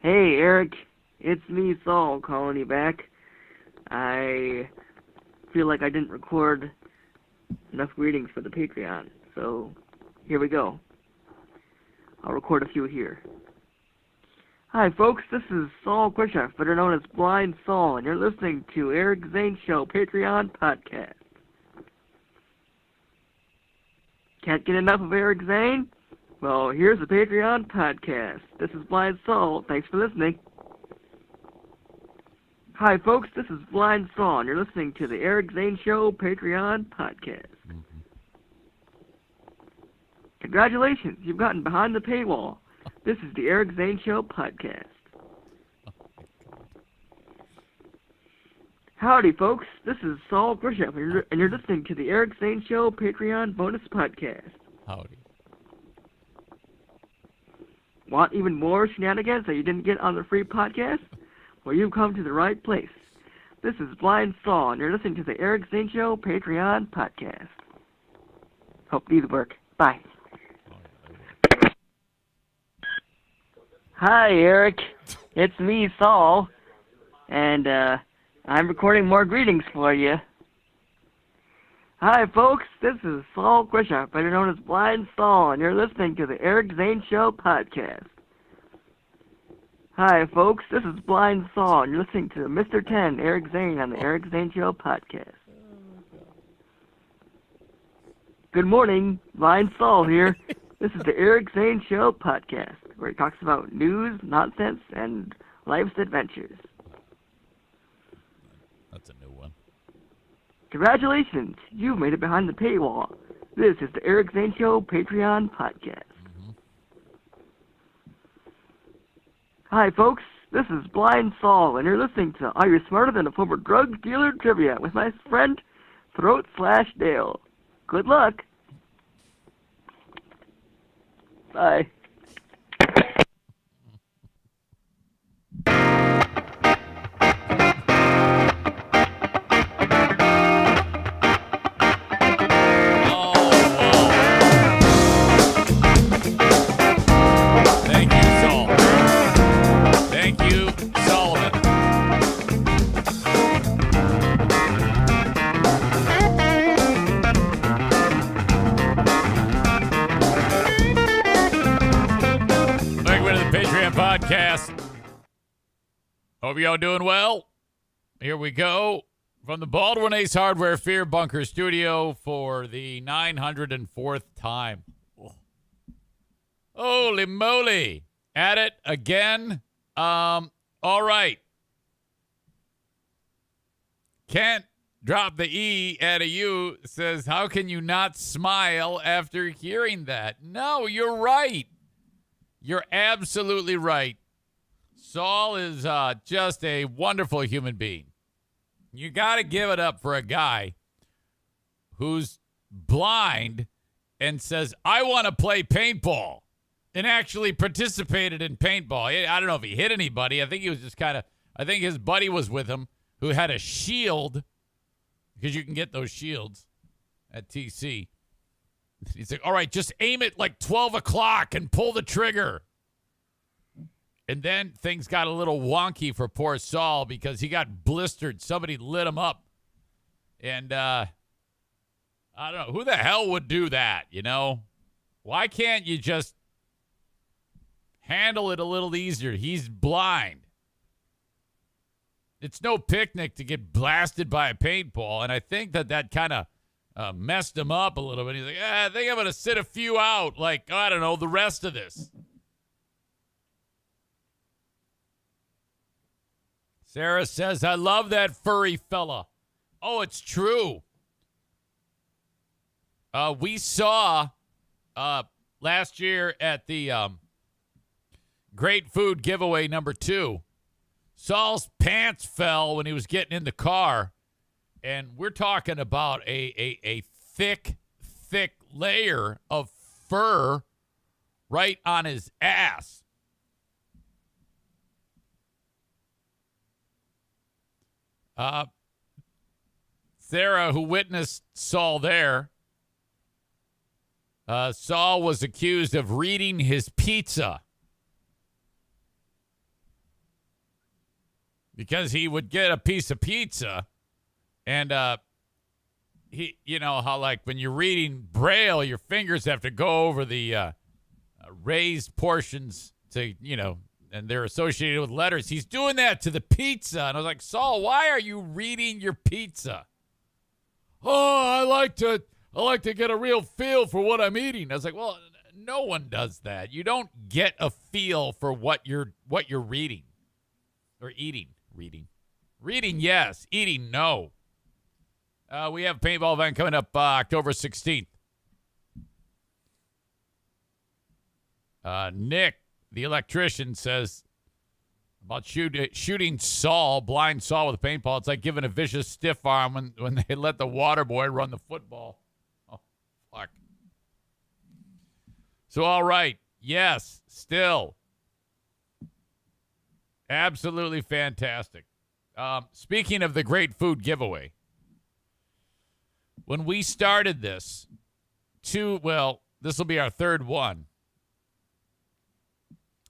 Hey, Eric. It's me, Saul, calling you back. I feel like I didn't record enough greetings for the Patreon, so here we go. I'll record a few here. Hi, folks. This is Saul Krishoff, better known as Blind Saul, and you're listening to Eric Zane Show Patreon podcast. Can't get enough of Eric Zane? Well, here's the Patreon podcast. This is Blind Saul. Thanks for listening. Hi, folks. This is Blind Saul, and you're listening to the Eric Zane Show Patreon podcast. Congratulations. You've gotten behind the paywall. This is the Eric Zane Show podcast. Howdy, folks. This is Saul Krishoff, and you're listening to the Eric Zane Show Patreon bonus podcast. Howdy. Want even more shenanigans that you didn't get on the free podcast? Well, you've come to the right place. This is Blind Saul, and you're listening to the Eric Zane Show Patreon podcast. Hope these work. Bye. Hi, Eric. It's me, Saul, and I'm recording more greetings for you. Hi, folks. This is Saul Krishoff, better known as Blind Saul, and you're listening to the Eric Zane Show podcast. Hi, folks. This is Blind Saul, and you're listening to Mr. 10, Eric Zane, on the Eric Zane Show podcast. Good morning. Blind Saul here. This is the Eric Zane Show podcast, where he talks about news, nonsense, and life's adventures. That's a new one. Congratulations, you've made it behind the paywall. This is the Eric Zane Show Patreon podcast. Hi, folks. This is Blind Saul, and you're listening to Are You Smarter Than a Former Drug Dealer Trivia with my friend Throat/Dale. Good luck. Bye. Hope y'all doing well. Here we go from the Baldwin Ace Hardware Fear Bunker studio for the 904th time. Holy moly. At it again. All right. Can't drop the E out of you says, how can you not smile after hearing that? No, you're right. You're absolutely right. Saul is just a wonderful human being. You got to give it up for a guy who's blind and says, I want to play paintball, and actually participated in paintball. I don't know if he hit anybody. I think he was just I think his buddy was with him who had a shield, because you can get those shields at TC. He's like, all right, just aim it like 12 o'clock and pull the trigger. And then things got a little wonky for poor Saul because he got blistered. Somebody lit him up. And I don't know. Who the hell would do that, you know? Why can't you just handle it a little easier? He's blind. It's no picnic to get blasted by a paintball. And I think that kind of messed him up a little bit. He's like, I think I'm going to sit a few out. Like, I don't know, the rest of this. Sarah says, I love that furry fella. Oh, it's true. We saw last year at the Great Food Giveaway number 2, Saul's pants fell when he was getting in the car. And we're talking about a thick layer of fur right on his ass. Sarah, who witnessed Saul there, Saul was accused of reading his pizza. because he would get a piece of pizza, and he, you know how like when you're reading Braille, your fingers have to go over the raised portions to, you know, and they're associated with letters. He's doing that to the pizza, and I was like, Saul, why are you reading your pizza? Oh, I like to get a real feel for what I'm eating. I was like, well, no one does that. You don't get a feel for what you're reading or eating. Reading, yes. Eating, no. We have a paintball event coming up October 16th. Nick, the electrician, says about shooting Saul, blind Saul with a paintball. It's like giving a vicious stiff arm when they let the water boy run the football. Oh, fuck. So, all right. Yes, still. Absolutely fantastic. Speaking of the great food giveaway, when we started this, this will be our third one.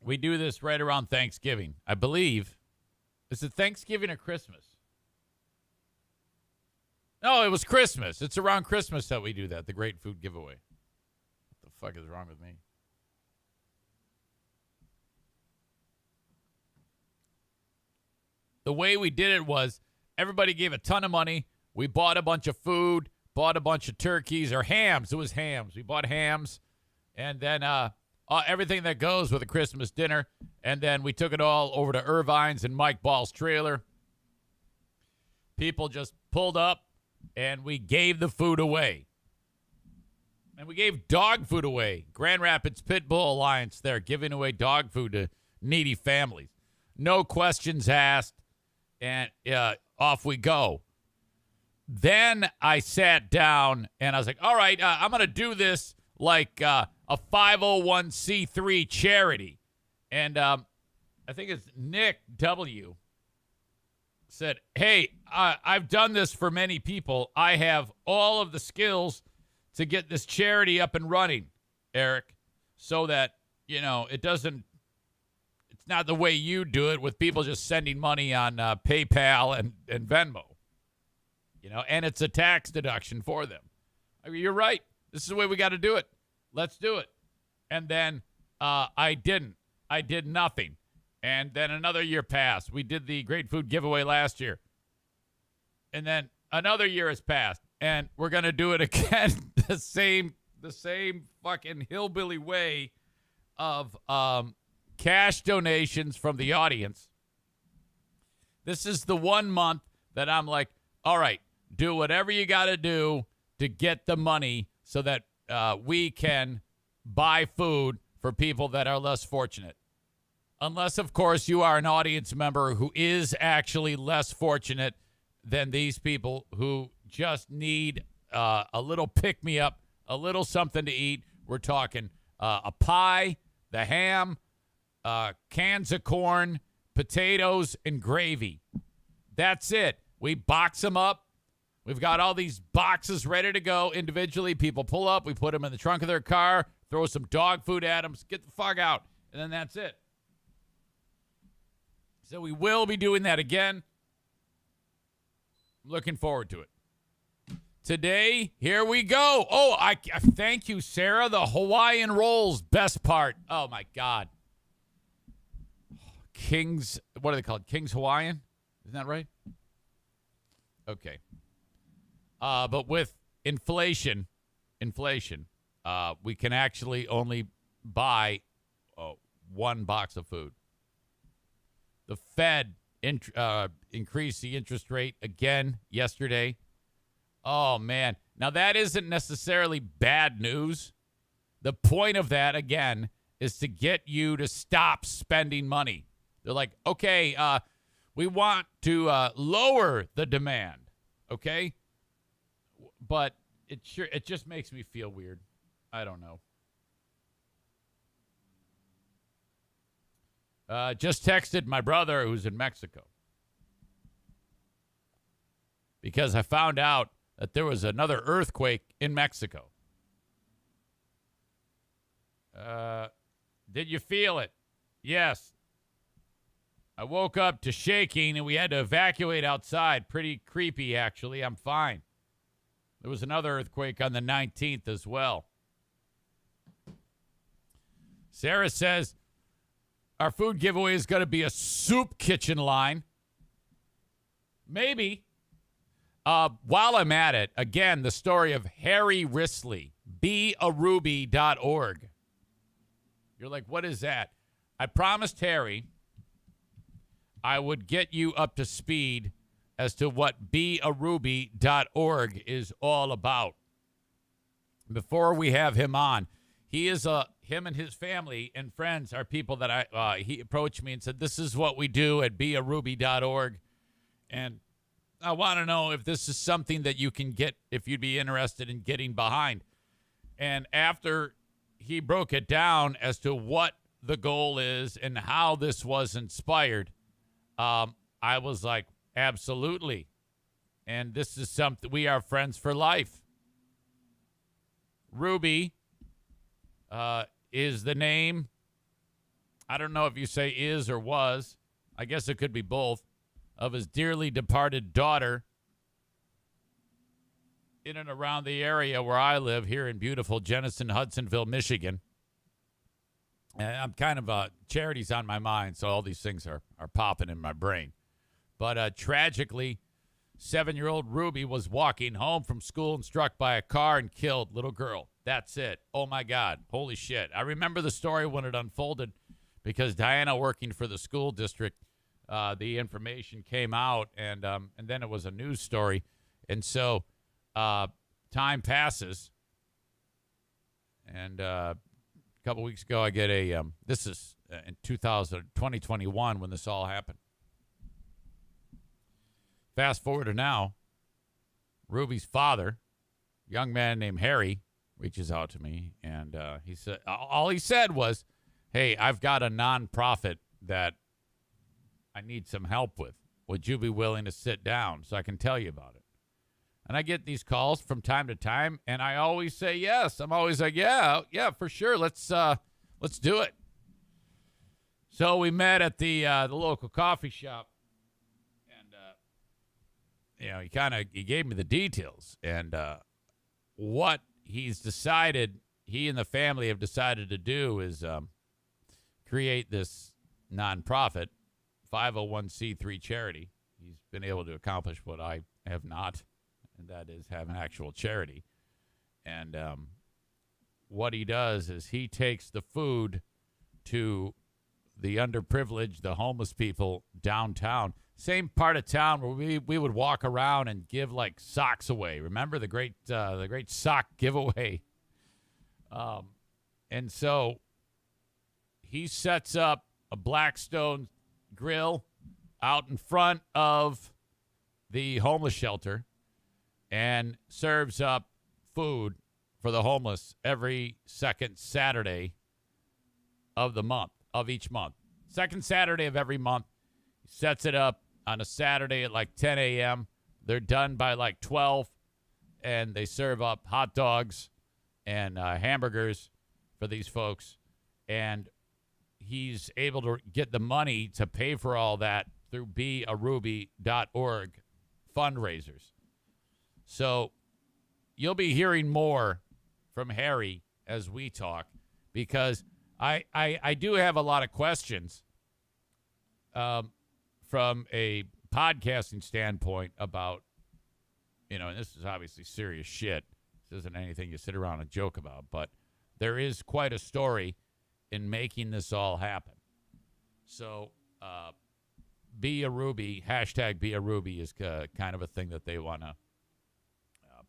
We do this right around Thanksgiving, I believe. Is it Thanksgiving or Christmas? No, it was Christmas. It's around Christmas that we do that, the great food giveaway. What the fuck is wrong with me? The way we did it was everybody gave a ton of money. We bought a bunch of food, bought a bunch of turkeys or hams. It was hams. We bought hams, and then everything that goes with a Christmas dinner. And then we took it all over to Irvine's and Mike Ball's trailer. People just pulled up, and we gave the food away. And we gave dog food away. Grand Rapids Pit Bull Alliance there, giving away dog food to needy families. No questions asked, and off we go. Then I sat down, and I was like, all right, I'm going to do this like a 501c3 charity. And I think it's Nick W. said, hey, I've done this for many people. I have all of the skills to get this charity up and running, Eric, so that, you know, it's not the way you do it with people just sending money on PayPal and Venmo, you know, and it's a tax deduction for them. I mean, you're right. This is the way we got to do it. Let's do it. And then I didn't. I did nothing. And then another year passed. We did the great food giveaway last year. And then another year has passed. And we're going to do it again the same fucking hillbilly way of cash donations from the audience. This is the 1 month that I'm like, all right, do whatever you got to do to get the money so that we can buy food for people that are less fortunate. Unless, of course, you are an audience member who is actually less fortunate than these people who just need a little pick-me-up, a little something to eat. We're talking a pie, the ham, cans of corn, potatoes, and gravy. That's it. We box them up. We've got all these boxes ready to go individually. People pull up. We put them in the trunk of their car, throw some dog food at them, get the fuck out, and then that's it. So we will be doing that again. Looking forward to it. Today, here we go. Oh, I thank you, Sarah. The Hawaiian rolls, best part. Oh, my God. King's, what are they called? King's Hawaiian? Isn't that right? Okay. But with inflation, we can actually only buy one box of food. The Fed increased the interest rate again yesterday. Oh, man. Now, that isn't necessarily bad news. The point of that, again, is to get you to stop spending money. They're like, okay, we want to lower the demand, okay? But it just makes me feel weird. I don't know. Just texted my brother who's in Mexico because I found out that there was another earthquake in Mexico. Did you feel it? Yes. I woke up to shaking and we had to evacuate outside. Pretty creepy, actually. I'm fine. There was another earthquake on the 19th as well. Sarah says our food giveaway is going to be a soup kitchen line. Maybe. While I'm at it, again, the story of Harry Risley, bearuby.org. You're like, what is that? I promised Harry I would get you up to speed as to what bearuby.org is all about. Before we have him on, him and his family and friends are people that he approached me and said, this is what we do at bearuby.org. And I want to know if this is something that you can get, if you'd be interested in getting behind. And after he broke it down as to what the goal is and how this was inspired, I was like, absolutely. And this is something, we are friends for life. Ruby is the name. I don't know if you say is or was. I guess it could be both. Of his dearly departed daughter in and around the area where I live here in beautiful Jenison, Hudsonville, Michigan. And I'm kind of charity's on my mind, so all these things are popping in my brain. But tragically, 7-year-old Ruby was walking home from school and struck by a car and killed. Little girl. That's it. Oh, my God. Holy shit. I remember the story when it unfolded because Diana, working for the school district, the information came out, and then it was a news story. And so time passes, and a couple weeks ago I get this is in 2021 when this all happened. Fast forward to now, Ruby's father, young man named Harry, reaches out to me, and he said, all he said was, hey, I've got a nonprofit that I need some help with. Would you be willing to sit down so I can tell you about it? And I get these calls from time to time, and I always say yes. I'm always like, yeah, for sure. Let's do it. So we met at the local coffee shop, and he gave me the details, and what he and the family have decided to do is create this nonprofit 501c3 charity. He's been able to accomplish what I have not, and that is have an actual charity. And what he does is he takes the food to the underprivileged, the homeless people downtown. Same part of town where we would walk around and give like socks away. Remember the great sock giveaway? And so he sets up a Blackstone grill out in front of the homeless shelter and serves up food for the homeless every second Saturday of each month. Second Saturday of every month. He sets it up on a Saturday at like 10 a.m. They're done by like 12, and they serve up hot dogs and hamburgers for these folks. And he's able to get the money to pay for all that through bearuby.org fundraisers. So you'll be hearing more from Harry as we talk, because I do have a lot of questions from a podcasting standpoint about, and this is obviously serious shit. This isn't anything you sit around and joke about, but there is quite a story in making this all happen. So bearuby, hashtag bearuby is kind of a thing that they want to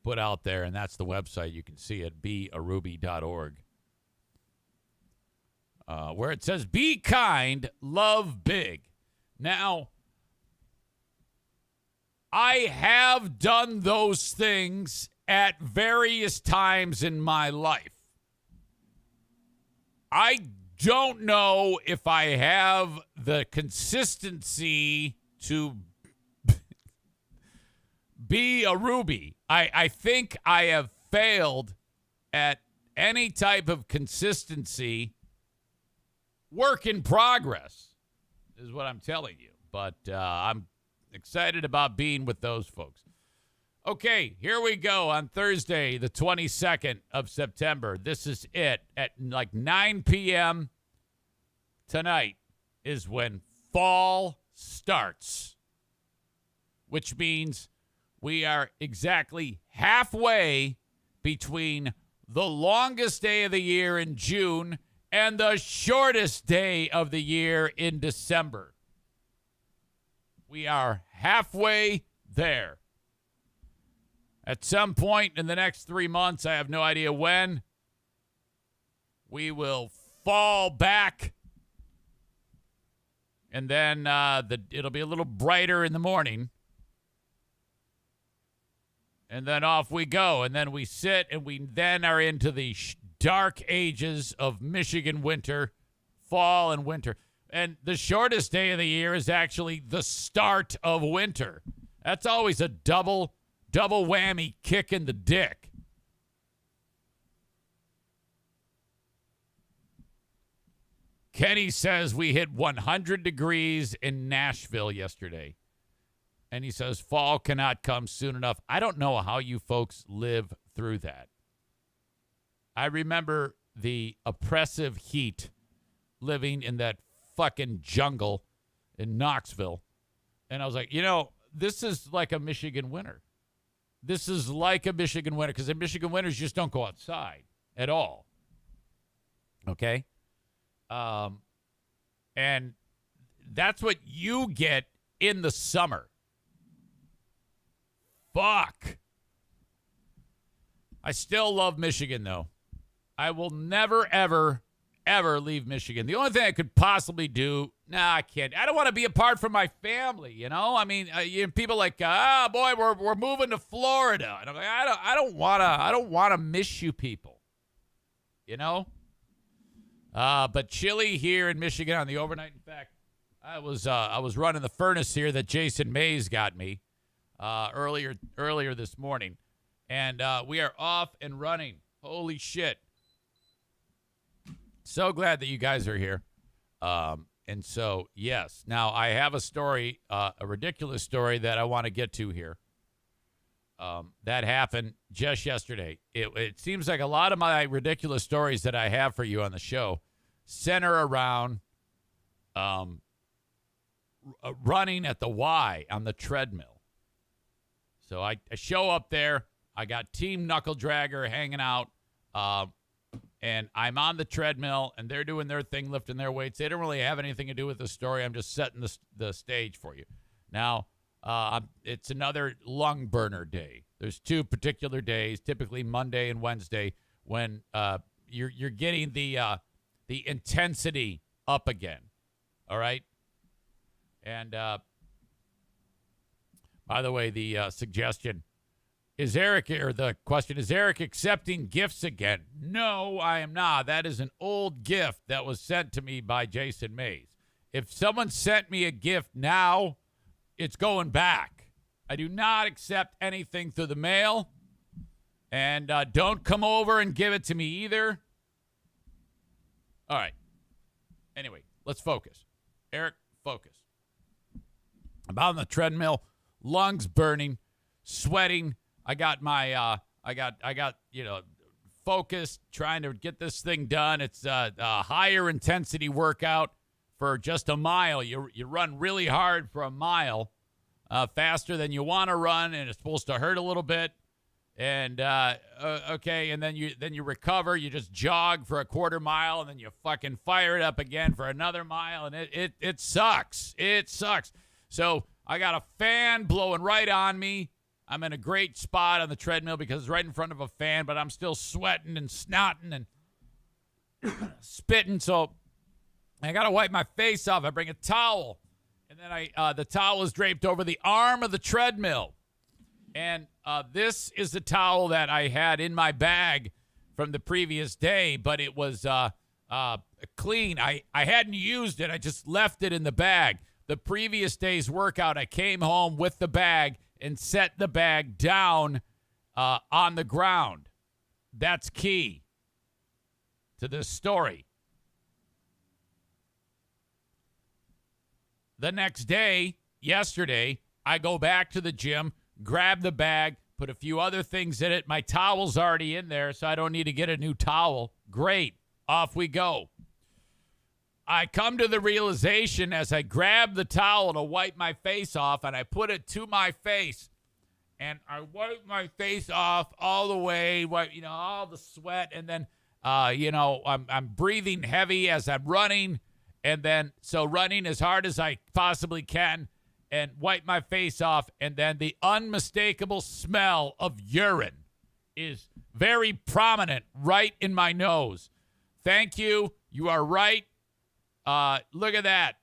put out there, and that's the website. You can see it, bearuby.org, where it says, be kind, love big. Now, I have done those things at various times in my life. I don't know if I have the consistency to be a Ruby. I think I have failed at any type of consistency. Work in progress. is what I'm telling you. But I'm excited about being with those folks. Okay, here we go on Thursday, the 22nd of September. This is it. At like 9 p.m. tonight is when fall starts, which means we are exactly halfway between the longest day of the year in June and the shortest day of the year in December. We are halfway there. At some point in the next 3 months, I have no idea when, we will fall back. And then it'll be a little brighter in the morning. And then off we go. And then we sit and we then are into the dark ages of Michigan winter, fall and winter. And the shortest day of the year is actually the start of winter. That's always a double whammy kick in the dick. Kenny says we hit 100 degrees in Nashville yesterday. And he says fall cannot come soon enough. I don't know how you folks live through that. I remember the oppressive heat living in that fucking jungle in Knoxville. And I was like, this is like a Michigan winter. This is like a Michigan winter because in Michigan winters, you just don't go outside at all. Okay? And that's what you get in the summer. Fuck. I still love Michigan, though. I will never, ever, ever leave Michigan. The only thing I could possibly do, I can't. I don't want to be apart from my family, I mean, people like, boy, we're moving to Florida. And I'm like, I don't want to miss you people, But chilly here in Michigan on the overnight. In fact, I was running the furnace here that Jason Mays got me earlier this morning, and we are off and running. Holy shit! So glad that you guys are here. And so yes, now I have a story, a ridiculous story that I want to get to here. That happened just yesterday. It seems like a lot of my ridiculous stories that I have for you on the show center around running at the Y on the treadmill. So I show up there. I got Team Knuckle Dragger hanging out, and I'm on the treadmill, and they're doing their thing, lifting their weights. They don't really have anything to do with the story. I'm just setting the stage for you. Now, it's another lung burner day. There's two particular days, typically Monday and Wednesday, when you're getting the intensity up again. All right? And by the way, the suggestion, the question, is Eric accepting gifts again? No, I am not. That is an old gift that was sent to me by Jason Mays. If someone sent me a gift now, it's going back. I do not accept anything through the mail. And don't come over and give it to me either. All right. Anyway, let's focus. Eric, focus. I'm on the treadmill, lungs burning, sweating. I got my, focused, trying to get this thing done. It's a higher intensity workout for just a mile. You run really hard for a mile, faster than you want to run, and it's supposed to hurt a little bit. And okay, and then you recover. You just jog for a quarter mile, and then you fucking fire it up again for another mile, and it sucks. It sucks. So I got a fan blowing right on me. I'm in a great spot on the treadmill because it's right in front of a fan, but I'm still sweating and snotting and spitting. So I got to wipe my face off. I bring a towel, and then the towel is draped over the arm of the treadmill. And this is the towel that I had in my bag from the previous day, but it was clean. I hadn't used it. I just left it in the bag. The previous day's workout, I came home with the bag and set the bag down on the ground. That's key to this story. The next day, yesterday, I go back to the gym, grab the bag, put a few other things in it. My towel's already in there, so I don't need to get a new towel. Great. Off we go. I come to the realization as I grab the towel to wipe my face off, and I put it to my face, and I wipe my face off all the way, all the sweat, and then, I'm breathing heavy as I'm running, and then so running as hard as I possibly can, and wipe my face off, and then the unmistakable smell of urine is very prominent right in my nose. Thank you. You are right. Look at that.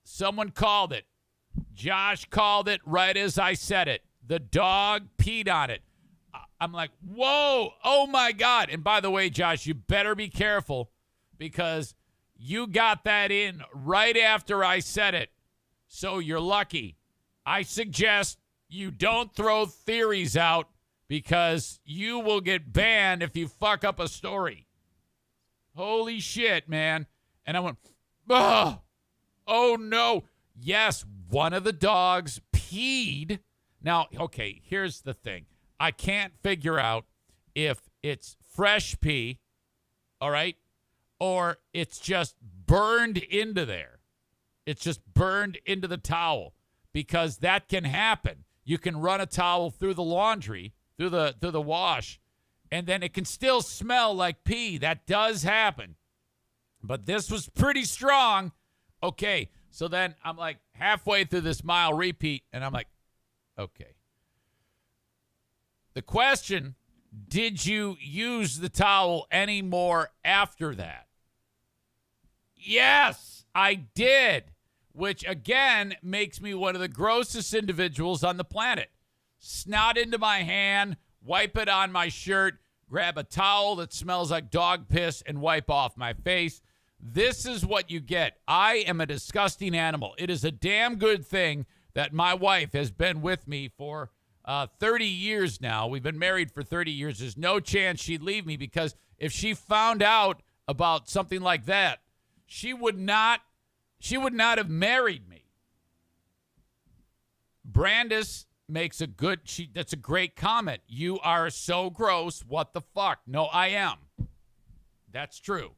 Someone called it. Josh called it right as I said it. The dog peed on it. I'm like, whoa, oh my God. And by the way, Josh, you better be careful because you got that in right after I said it. So you're lucky. I suggest you don't throw theories out because you will get banned if you fuck up a story. Holy shit, man. And I went, oh no. Yes, one of the dogs peed. Now, okay, here's the thing. I can't figure out if it's fresh pee, all right, or it's just burned into there. It's just burned into the towel because that can happen. You can run a towel through the laundry, through the wash, and then it can still smell like pee. That does happen. But this was pretty strong. Okay, so then I'm like halfway through this mile repeat, and I'm like, okay. The question, did you use the towel anymore after that? Yes, I did, which again makes me one of the grossest individuals on the planet. Snot into my hand, wipe it on my shirt, grab a towel that smells like dog piss, and wipe off my face. This is what you get. I am a disgusting animal. It is a damn good thing that my wife has been with me for 30 years now. We've been married for 30 years. There's no chance she'd leave me because if she found out about something like that, she would not have married me. Brandis makes that's a great comment. You are so gross. What the fuck? No, I am. That's true.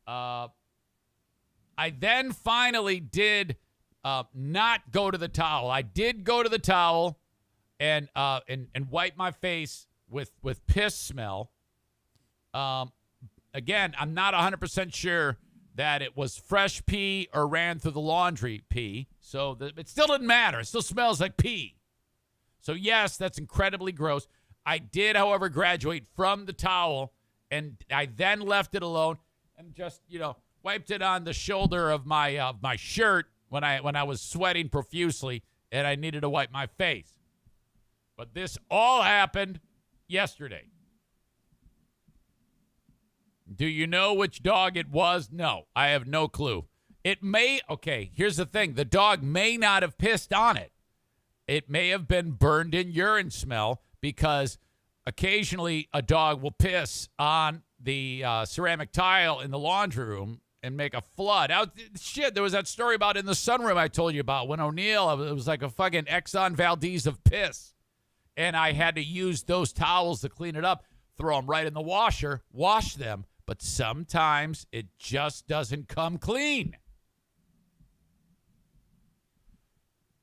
I then finally did not go to the towel. I did go to the towel and wipe my face with piss smell. Again, I'm not 100% sure that it was fresh pee or ran through the laundry pee. So it still didn't matter. It still smells like pee. So yes, that's incredibly gross. I did, however, graduate from the towel, and I then left it alone and just, wiped it on the shoulder of my shirt when I was sweating profusely and I needed to wipe my face. But this all happened yesterday. Do you know which dog it was? No, I have no clue. Okay, here's the thing. The dog may not have pissed on it. It may have been burned in urine smell because occasionally a dog will piss on the ceramic tile in the laundry room and make a flood. There was that story about in the sunroom I told you about when O'Neill, it was like a fucking Exxon Valdez of piss. And I had to use those towels to clean it up, throw them right in the washer, wash them. But sometimes it just doesn't come clean.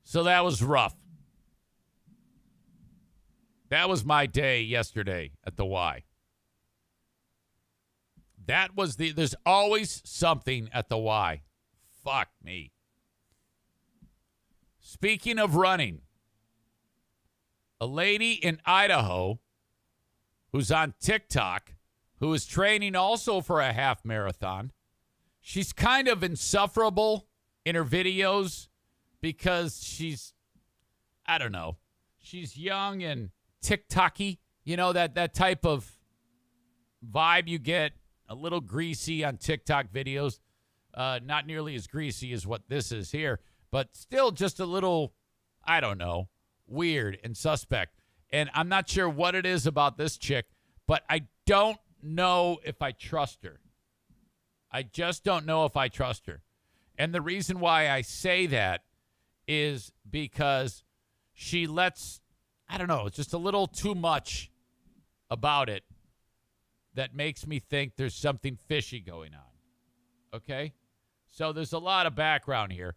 So that was rough. That was my day yesterday at the Y. There's always something at the Y. Fuck me. Speaking of running, a lady in Idaho who's on TikTok, who is training also for a half marathon, she's kind of insufferable in her videos because she's young and TikTok-y, that type of vibe you get. A little greasy on TikTok videos. Not nearly as greasy as what this is here, but still just a little, weird and suspect. And I'm not sure what it is about this chick, but I don't know if I trust her. I just don't know if I trust her. And the reason why I say that is because she lets, I don't know, it's just a little too much about it that makes me think there's something fishy going on. Okay? So there's a lot of background here.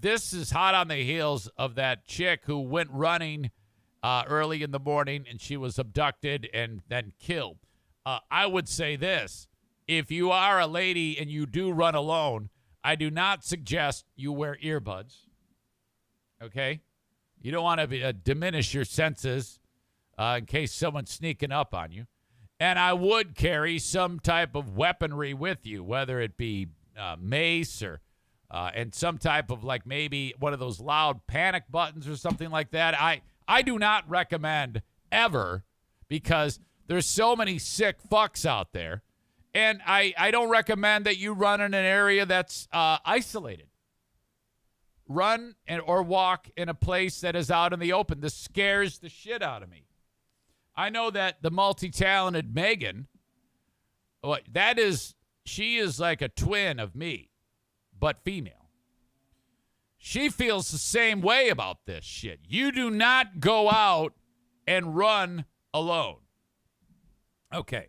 This is hot on the heels of that chick who went running early in the morning and she was abducted and then killed. I would say this. If you are a lady and you do run alone, I do not suggest you wear earbuds. Okay? You don't want to diminish your senses in case someone's sneaking up on you. And I would carry some type of weaponry with you, whether it be mace or and some type of like maybe one of those loud panic buttons or something like that. I do not recommend ever because there's so many sick fucks out there. And I don't recommend that you run in an area that's isolated. Run or walk in a place that is out in the open. This scares the shit out of me. I know that the multi-talented Megan, she is like a twin of me, but female. She feels the same way about this shit. You do not go out and run alone. Okay.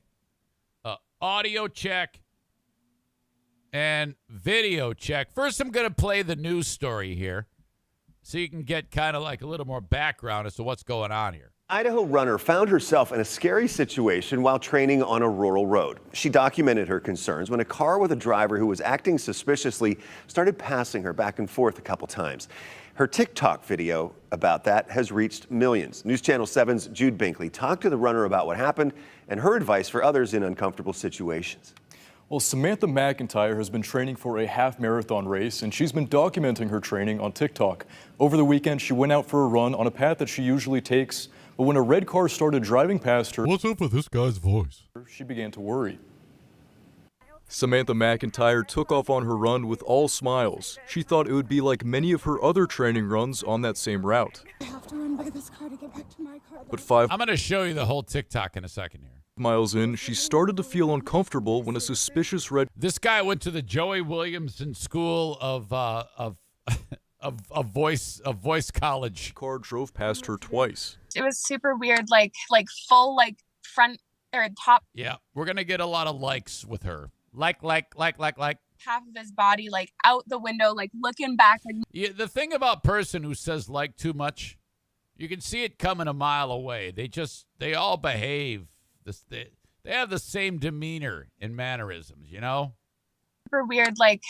Audio check and video check. First, I'm going to play the news story here so you can get kind of like a little more background as to what's going on here. Idaho runner found herself in a scary situation while training on a rural road. She documented her concerns when a car with a driver who was acting suspiciously started passing her back and forth a couple times. Her TikTok video about that has reached millions. News Channel 7's Jude Binkley talked to the runner about what happened and her advice for others in uncomfortable situations. Well, Samantha McIntyre has been training for a half marathon race, and she's been documenting her training on TikTok. Over the weekend, she went out for a run on a path that she usually takes, but when a red car started driving past her, "What's up with this guy's voice?" she began to worry. Samantha McIntyre took off on her run with all smiles. She thought it would be like many of her other training runs on that same route. I have to run by this car to get back to my car. But 5 I'm going to show you the whole TikTok in a second here. miles in, she started to feel uncomfortable when a suspicious red This guy went to the Joey Williamson School of voice college. car drove past her twice. It was super weird, like full front or top Yeah, we're going to get a lot of likes with her. Like. half of his body out the window, looking back. Yeah, the thing about person who says like too much, you can see it coming a mile away. They all behave. They have the same demeanor and mannerisms, you know? Super weird, like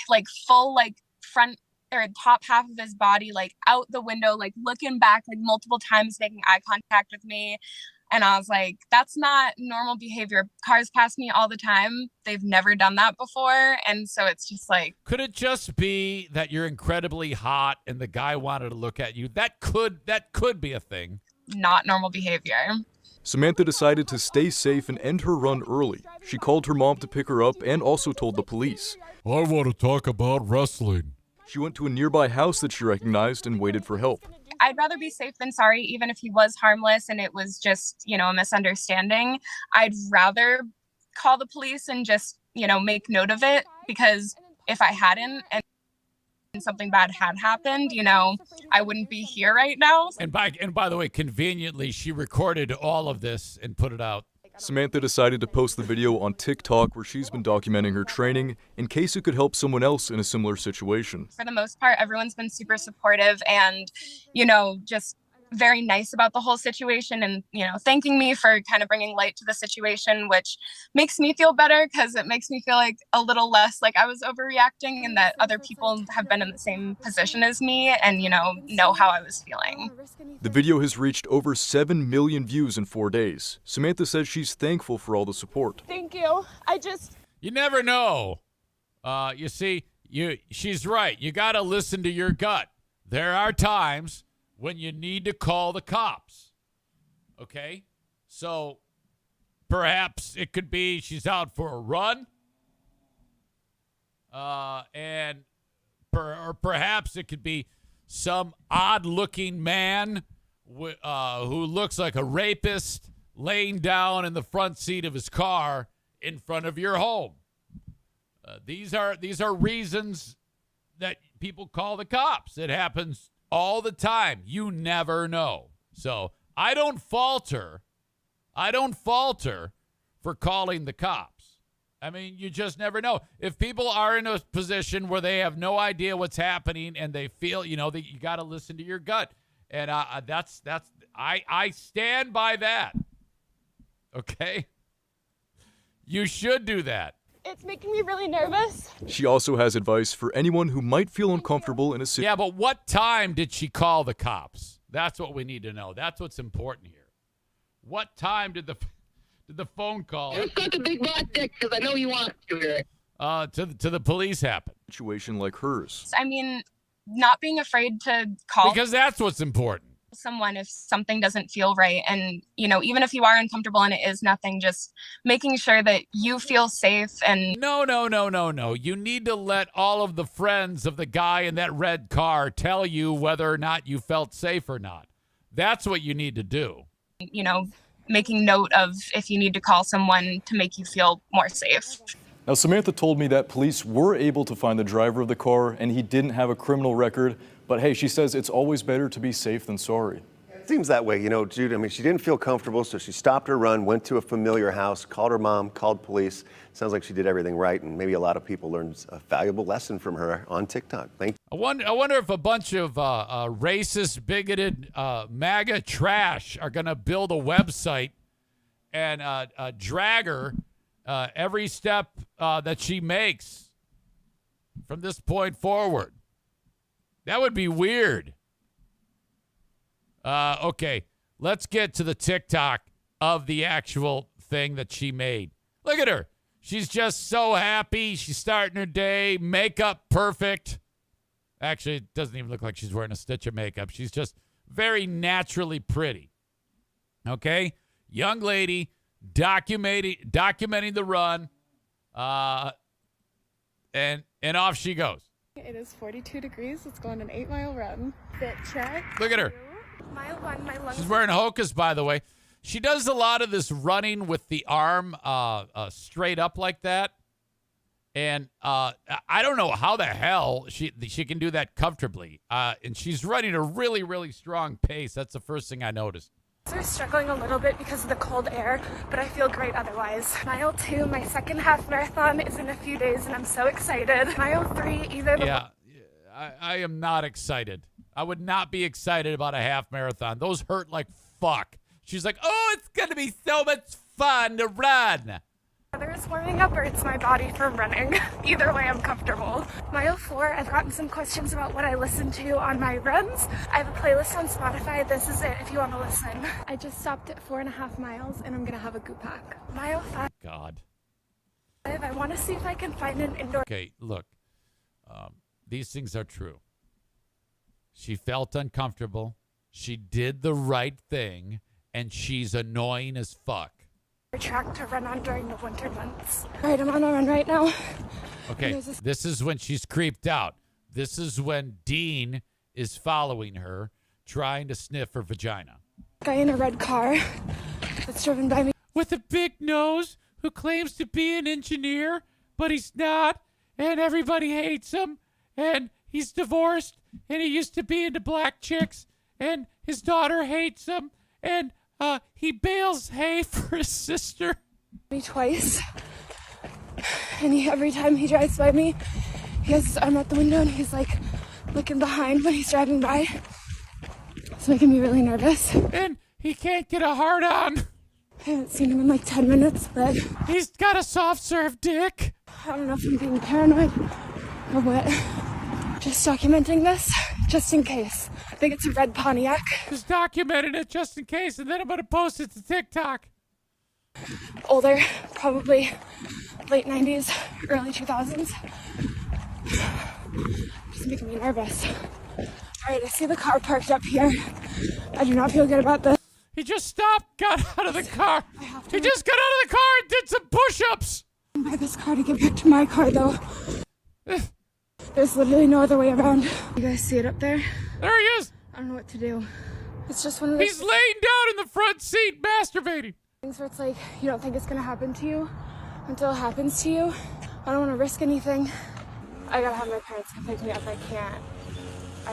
full front or top half of his body out the window, looking back multiple times, making eye contact with me. And I was like, that's not normal behavior. Cars pass me all the time. They've never done that before. And so it's just Could it just be that you're incredibly hot and the guy wanted to look at you? That could be a thing. not normal behavior. Samantha decided to stay safe and end her run early. She called her mom to pick her up and also told the police. "I want to talk about wrestling." She went to a nearby house that she recognized and waited for help. I'd rather be safe than sorry, even if he was harmless and it was just, a misunderstanding. I'd rather call the police and just, make note of it, because if I hadn't and something bad had happened, I wouldn't be here right now. And by the way, conveniently, she recorded all of this and put it out. Samantha decided to post the video on TikTok where she's been documenting her training in case it could help someone else in a similar situation. For the most part, everyone's been super supportive and, just very nice about the whole situation and, thanking me for kind of bringing light to the situation, which makes me feel better because it makes me feel a little less like I was overreacting and that other people have been in the same position as me and, know how I was feeling. The video has reached over 7 million views in 4 days. Samantha says she's thankful for all the support. Thank you. You never know. You see, she's right. You got to listen to your gut. There are times when you need to call the cops. Okay? So perhaps it could be she's out for a run. Or perhaps it could be some odd-looking man who looks like a rapist laying down in the front seat of his car in front of your home. These are reasons that people call the cops. It happens all the time. You never know. So I don't falter. For calling the cops. I mean, you just never know. If people are in a position where they have no idea what's happening and they feel, that you got to listen to your gut. And I stand by that. Okay? You should do that. It's making me really nervous. She also has advice for anyone who might feel uncomfortable in a situation. Yeah, but what time did she call the cops? That's what we need to know. That's what's important here. What time did the phone call Just got the big black dick because I know you want to hear it. to the police happen? Situation like hers. I mean, not being afraid to call Because that's what's important. someone if something doesn't feel right. And, even if you are uncomfortable and it is nothing, just making sure that you feel safe. And No. You need to let all of the friends of the guy in that red car tell you whether or not you felt safe or not. That's what you need to do. making note of if you need to call someone to make you feel more safe. Now, Samantha told me that police were able to find the driver of the car and he didn't have a criminal record. But hey, she says it's always better to be safe than sorry. It seems that way, Jude. I mean, she didn't feel comfortable, so she stopped her run, went to a familiar house, called her mom, called police. Sounds like she did everything right, and maybe a lot of people learned a valuable lesson from her on TikTok. Thank you. I wonder if a bunch of racist, bigoted MAGA trash are going to build a website and drag her every step that she makes from this point forward. That would be weird. Okay, let's get to the TikTok of the actual thing that she made. Look at her. She's just so happy. She's starting her day. Makeup perfect. Actually, it doesn't even look like she's wearing a stitch of makeup. She's just very naturally pretty. Okay? Young lady documenting the run. And off she goes. It is 42 degrees. Let's go on an 8-mile run. Fit check. Look at her. Mile 1, my lungs. She's wearing Hokas, by the way. She does a lot of this running with the arm straight up like that. And I don't know how the hell she can do that comfortably. And she's running a really, really strong pace. That's the first thing I noticed. We're struggling a little bit because of the cold air, but I feel great otherwise. Mile 2, my second half marathon, is in a few days, and I'm so excited. Mile 3, either the... Yeah, I am not excited. I would not be excited about a half marathon. Those hurt like fuck. She's like, oh, it's going to be so much fun to run. Whether it's warming up or it's my body for running. Either way, I'm comfortable. Mile 4, I've gotten some questions about what I listen to on my runs. I have a playlist on Spotify. This is it if you want to listen. I just stopped at 4.5 miles, and I'm going to have a goop pack. Mile 5, God. I want to see if I can find an indoor... Okay, look. These things are true. She felt uncomfortable. She did the right thing, and she's annoying as fuck. track to run on during the winter months. All right, I'm on a run right now. Okay, this is when she's creeped out. This is when Dean is following her, trying to sniff her vagina. Guy in a red car that's driven by me. With a big nose who claims to be an engineer, but he's not, and everybody hates him, and he's divorced, and he used to be into black chicks, and his daughter hates him, and he bales hay for his sister. Me twice. And every time he drives by me, he has his arm out the window and he's like looking behind when he's driving by. It's making me really nervous. And he can't get a hard on. I haven't seen him in like 10 minutes, but He's got a soft serve dick. I don't know if I'm being paranoid or what. Just documenting this, just in case. I think it's a red Pontiac. Just documented it just in case, and then I'm going to post it to TikTok. Older, probably late 90s, early 2000s. Just making me nervous. All right, I see the car parked up here. I do not feel good about this. He just stopped, got out of the car. He just got out of the car and did some push-ups. By this car to get back to my car, though. There's literally no other way around. You guys see it up there? There he is. I don't know what to do. It's just one of those He's laying down in the front seat masturbating. things where it's like, you don't think it's gonna happen to you until it happens to you. I don't want to risk anything. I gotta have my parents come pick me up. I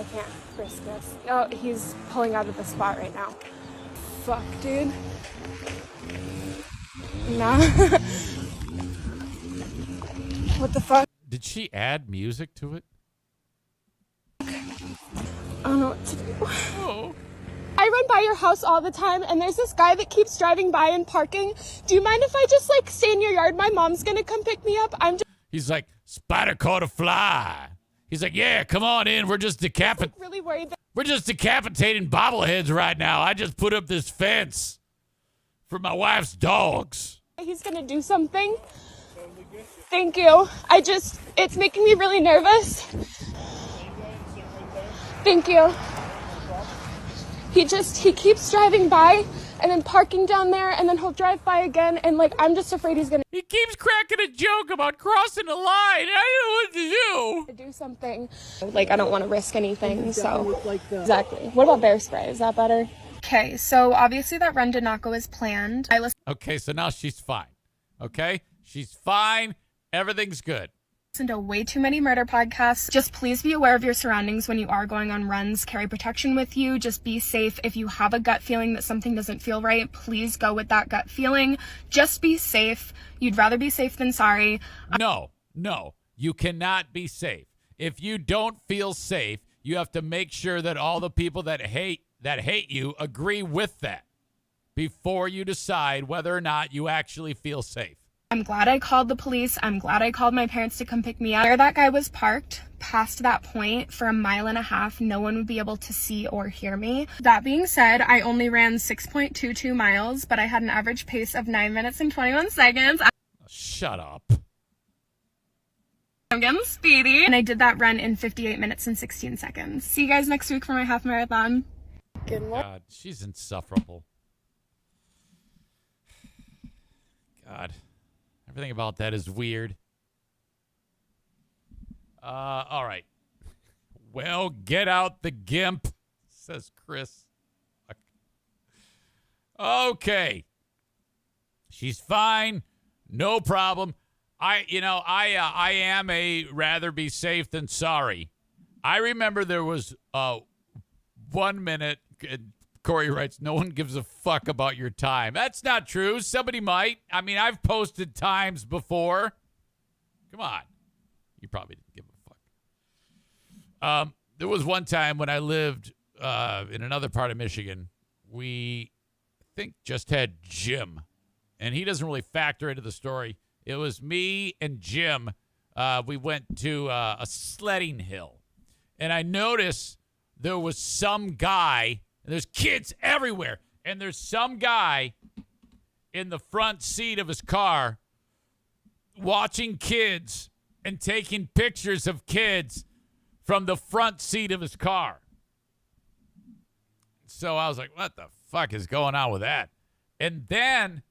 can't risk this. Oh, he's pulling out of the spot right now. Fuck, dude. Nah. What the fuck? Did she add music to it? I don't know what to do. Oh. I run by your house all the time, and there's this guy that keeps driving by and parking. Do you mind if I just, like, stay in your yard? My mom's gonna come pick me up. He's like, spider caught a fly. He's like, yeah, come on in. We're just really worried that We're just decapitating bobbleheads right now. I just put up this fence for my wife's dogs. he's gonna do something. Thank you. It's making me really nervous. Thank you. He keeps driving by and then parking down there, and then he'll drive by again, and, like, I'm just afraid he's gonna... He keeps cracking a joke about crossing the line. I don't know what to do. Do something. Like, I don't want to risk anything, so... Exactly. What about bear spray? Is that better? Okay, so obviously that run did not go as planned. Okay, so now she's fine. Okay? She's fine. Everything's good. Listen to way too many murder podcasts. Just please be aware of your surroundings when you are going on runs. Carry protection with you. Just be safe. If you have a gut feeling that something doesn't feel right, please go with that gut feeling. Just be safe. You'd rather be safe than sorry. No, you cannot be safe. If you don't feel safe, you have to make sure that all the people that hate you agree with that before you decide whether or not you actually feel safe. I'm glad I called the police. I'm glad I called my parents to come pick me up. Where that guy was parked, past that point, for 1.5 miles, no one would be able to see or hear me. That being said, I only ran 6.22 miles, but I had an average pace of 9 minutes and 21 seconds. Shut up. I'm getting speedy. And I did that run in 58 minutes and 16 seconds. See you guys next week for my half marathon. Good luck. God, she's insufferable. God. Everything about that is weird. All right. Well, get out the GIMP, says Chris. Okay. She's fine. No problem. I am a rather be safe than sorry. I remember there was 1 minute. Corey writes, no one gives a fuck about your time. That's not true. Somebody might. I mean, I've posted times before. Come on. You probably didn't give a fuck. There was one time when I lived in another part of Michigan. We, I think, just had Jim. And he doesn't really factor into the story. It was me and Jim. We went to a sledding hill. And I noticed there was some guy. There's kids everywhere. And there's some guy in the front seat of his car watching kids and taking pictures of kids from the front seat of his car. So I was like, what the fuck is going on with that? And then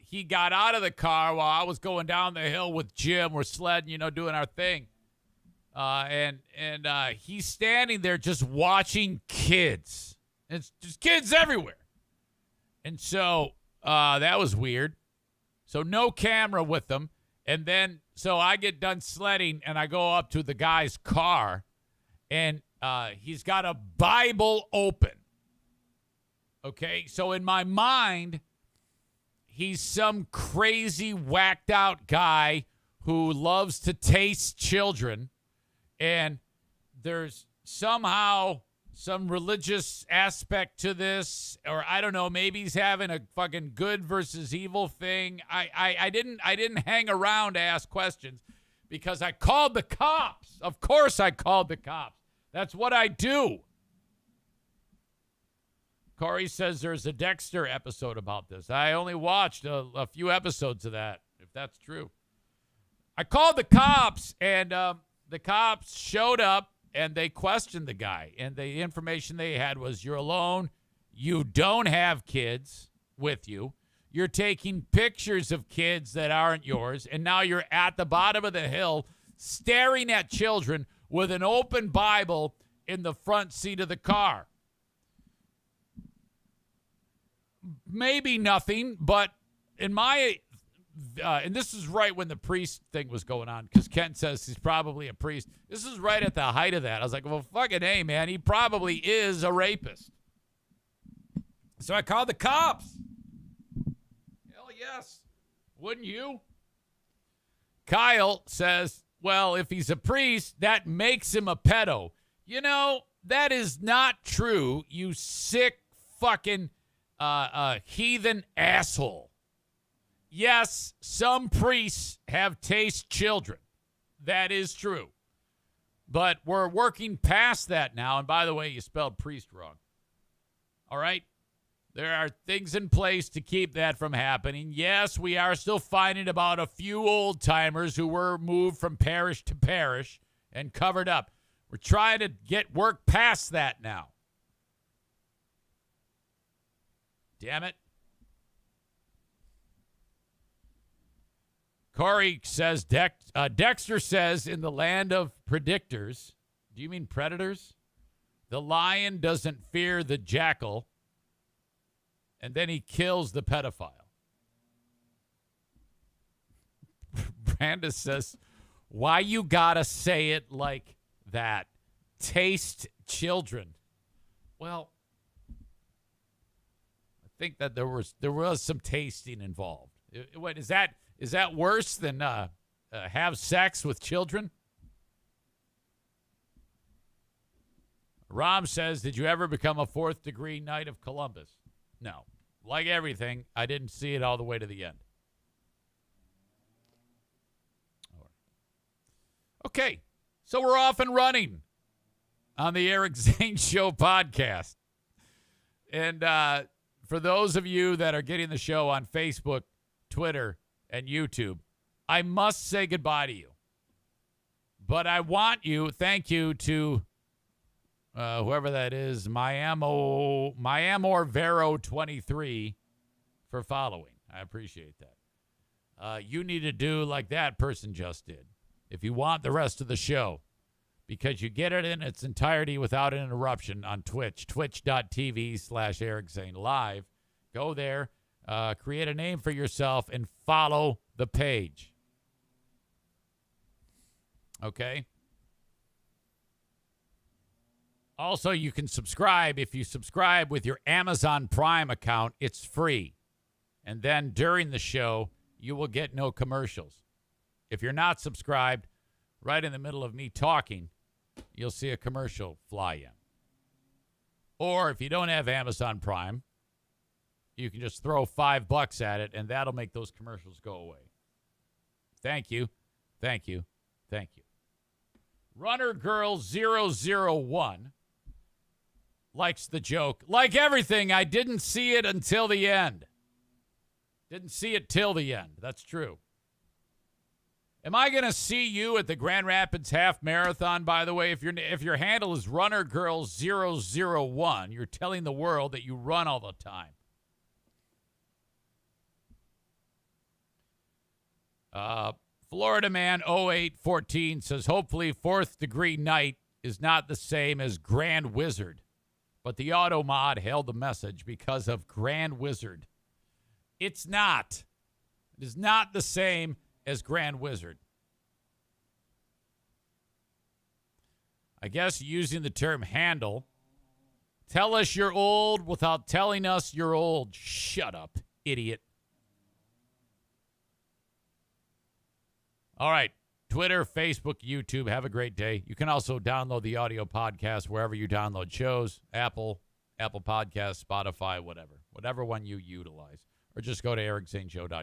he got out of the car while I was going down the hill with Jim. We're sledding, doing our thing. And he's standing there just watching kids. It's just kids everywhere. And so that was weird. So no camera with them. And then so I get done sledding and I go up to the guy's car and he's got a Bible open. Okay, so in my mind, he's some crazy whacked out guy who loves to taste children. And there's somehow some religious aspect to this, or I don't know, maybe he's having a fucking good versus evil thing. I didn't hang around to ask questions because I called the cops. Of course I called the cops. That's what I do. Corey says there's a Dexter episode about this. I only watched a few episodes of that, if that's true. I called the cops, and the cops showed up, and they questioned the guy. And the information they had was, you're alone. You don't have kids with you. You're taking pictures of kids that aren't yours. And now you're at the bottom of the hill staring at children with an open Bible in the front seat of the car. Maybe nothing, but in my and this is right when the priest thing was going on, because Ken says he's probably a priest. This is right at the height of that. I was like, well, fucking hey, man, he probably is a rapist. So I called the cops. Hell yes. Wouldn't you? Kyle says, well, if he's a priest, that makes him a pedo. You know, that is not true, you sick fucking heathen asshole. Yes, some priests have taste children. That is true. But we're working past that now. And by the way, you spelled priest wrong. All right? There are things in place to keep that from happening. Yes, we are still finding about a few old-timers who were moved from parish to parish and covered up. We're trying to work past that now. Damn it. Corey says, Dexter says, in the land of predictors, do you mean predators? The lion doesn't fear the jackal, and then he kills the pedophile. Brandis says, why you gotta say it like that? Taste children. Well, I think that there was some tasting involved. What is that? Is that worse than have sex with children? Rom says, did you ever become a 4th degree Knight of Columbus? No. Like everything, I didn't see it all the way to the end. Okay, so we're off and running on the Eric Zane Show podcast. And for those of you that are getting the show on Facebook, Twitter, and YouTube, I must say goodbye to you. But I want you, thank you to whoever that is, Miamor-Vero23 for following. I appreciate that. You need to do like that person just did if you want the rest of the show, because you get it in its entirety without an interruption on Twitch, twitch.tv/Eric Zane Live. Go there. Create a name for yourself and follow the page. Okay? Also, you can subscribe. If you subscribe with your Amazon Prime account, it's free. And then during the show, you will get no commercials. If you're not subscribed, right in the middle of me talking, you'll see a commercial fly in. Or if you don't have Amazon Prime, you can just throw $5 at it, and that'll make those commercials go away. Thank you. Thank you. Thank you. Runner Girl 001 likes the joke. Like everything, I didn't see it until the end. Didn't see it till the end. That's true. Am I going to see you at the Grand Rapids Half Marathon, by the way? If your handle is Runner Girl 001, you're telling the world that you run all the time. Florida Man 0814 says, hopefully 4th degree Knight is not the same as Grand Wizard, but the auto mod held the message because of Grand Wizard. It's not. It is not the same as Grand Wizard. I guess using the term handle. Tell us you're old without telling us you're old. Shut up, idiot. All right. Twitter, Facebook, YouTube. Have a great day. You can also download the audio podcast wherever you download shows. Apple Podcasts, Spotify, whatever one you utilize. Or just go to ericzaneshow.com.